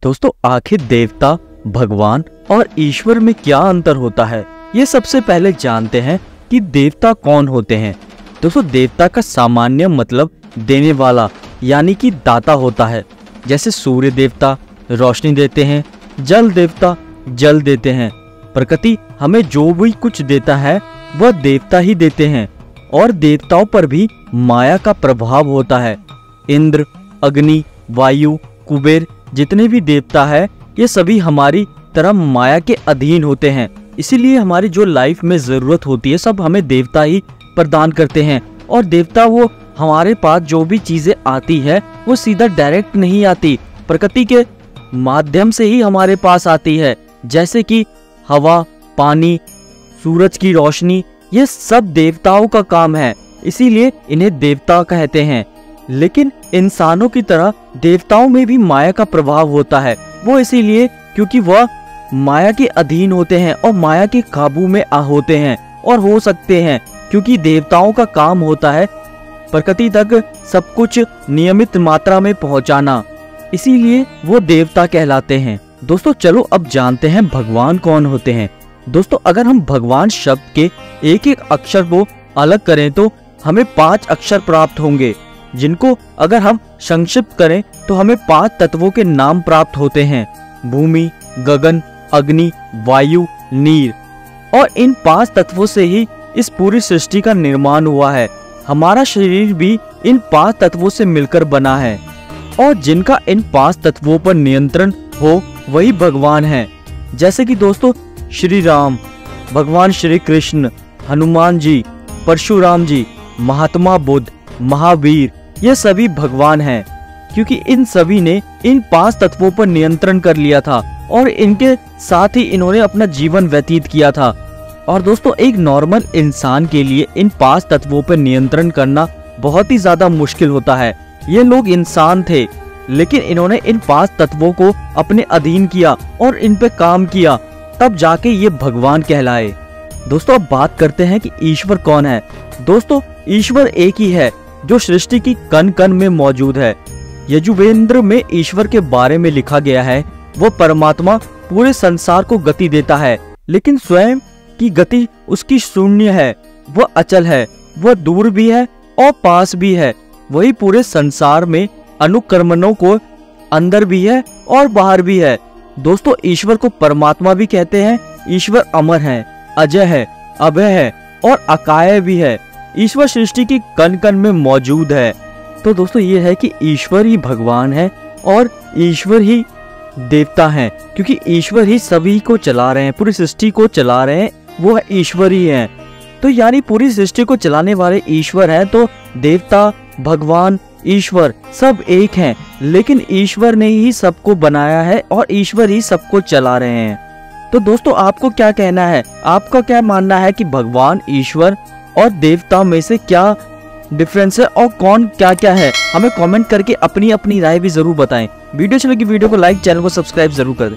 दोस्तों आखिर देवता, भगवान और ईश्वर में क्या अंतर होता है, ये सबसे पहले जानते हैं कि देवता कौन होते हैं। दोस्तों देवता का सामान्य मतलब देने वाला यानी कि दाता होता है। जैसे सूर्य देवता रोशनी देते हैं, जल देवता जल देते हैं। प्रकृति हमें जो भी कुछ देता है वह देवता ही देते हैं। और देवताओं पर भी माया का प्रभाव होता है। इंद्र, अग्नि, वायु, कुबेर जितने भी देवता है ये सभी हमारी तरह माया के अधीन होते हैं। इसीलिए हमारी जो लाइफ में जरूरत होती है सब हमें देवता ही प्रदान करते हैं। और देवता वो हमारे पास जो भी चीजें आती है वो सीधा डायरेक्ट नहीं आती, प्रकृति के माध्यम से ही हमारे पास आती है। जैसे कि हवा, पानी, सूरज की रोशनी, ये सब देवताओं का काम है, इसीलिए इन्हें देवता कहते हैं। लेकिन इंसानों की तरह देवताओं में भी माया का प्रभाव होता है। वो इसीलिए क्योंकि वह माया के अधीन होते हैं और माया के काबू में होते हैं और हो सकते हैं, क्योंकि देवताओं का काम होता है प्रकृति तक सब कुछ नियमित मात्रा में पहुंचाना, इसीलिए वो देवता कहलाते हैं। दोस्तों चलो अब जानते हैं भगवान कौन होते हैं। दोस्तों अगर हम भगवान शब्द के एक एक अक्षर को अलग करें तो हमें 5 अक्षर प्राप्त होंगे, जिनको अगर हम संक्षिप्त करें तो हमें 5 तत्वों के नाम प्राप्त होते हैं। भूमि, गगन, अग्नि, वायु, नीर। और इन 5 तत्वों से ही इस पूरी सृष्टि का निर्माण हुआ है। हमारा शरीर भी इन 5 तत्वों से मिलकर बना है। और जिनका इन 5 तत्वों पर नियंत्रण हो वही भगवान है। जैसे कि दोस्तों श्री राम, भगवान श्री कृष्ण, हनुमान जी, परशुराम जी, महात्मा बुद्ध, महावीर, ये सभी भगवान हैं, क्योंकि इन सभी ने इन 5 तत्वों पर नियंत्रण कर लिया था और इनके साथ ही इन्होंने अपना जीवन व्यतीत किया था। और दोस्तों एक नॉर्मल इंसान के लिए इन 5 तत्वों पर नियंत्रण करना बहुत ही ज्यादा मुश्किल होता है। ये लोग इंसान थे लेकिन इन्होंने इन 5 तत्वों को अपने अधीन किया और इन पे काम किया, तब जाके ये भगवान कहलाए। दोस्तों अब बात करते हैं कि ईश्वर कौन है। दोस्तों ईश्वर एक ही है जो सृष्टि की कण कण में मौजूद है। यजुर्वेद में ईश्वर के बारे में लिखा गया है, वो परमात्मा पूरे संसार को गति देता है, लेकिन स्वयं की गति उसकी शून्य है। वह अचल है, वह दूर भी है और पास भी है। वही पूरे संसार में अनुक्रमणों को अंदर भी है और बाहर भी है। दोस्तों ईश्वर को परमात्मा भी कहते हैं। ईश्वर अमर है, अजय है, अभय है और अकाय भी है। ईश्वर सृष्टि की कण कण में मौजूद है। तो दोस्तों ये है कि ईश्वर ही भगवान है और ईश्वर ही देवता हैं, क्योंकि ईश्वर ही सभी को चला रहे हैं, पूरी सृष्टि को चला रहे हैं, वो ईश्वर ही है। तो यानी पूरी सृष्टि को चलाने वाले ईश्वर हैं, तो देवता, भगवान, ईश्वर सब एक हैं, लेकिन ईश्वर ने ही सबको बनाया है और ईश्वर ही सबको चला रहे हैं। तो दोस्तों आपको क्या कहना है, आपका क्या मानना है कि भगवान, ईश्वर और देवता में से क्या डिफरेंस है और कौन क्या क्या है? हमें कमेंट करके अपनी अपनी राय भी जरूर बताएं। वीडियो अच्छी लगी वीडियो को लाइक, चैनल को सब्सक्राइब जरूर कर दें।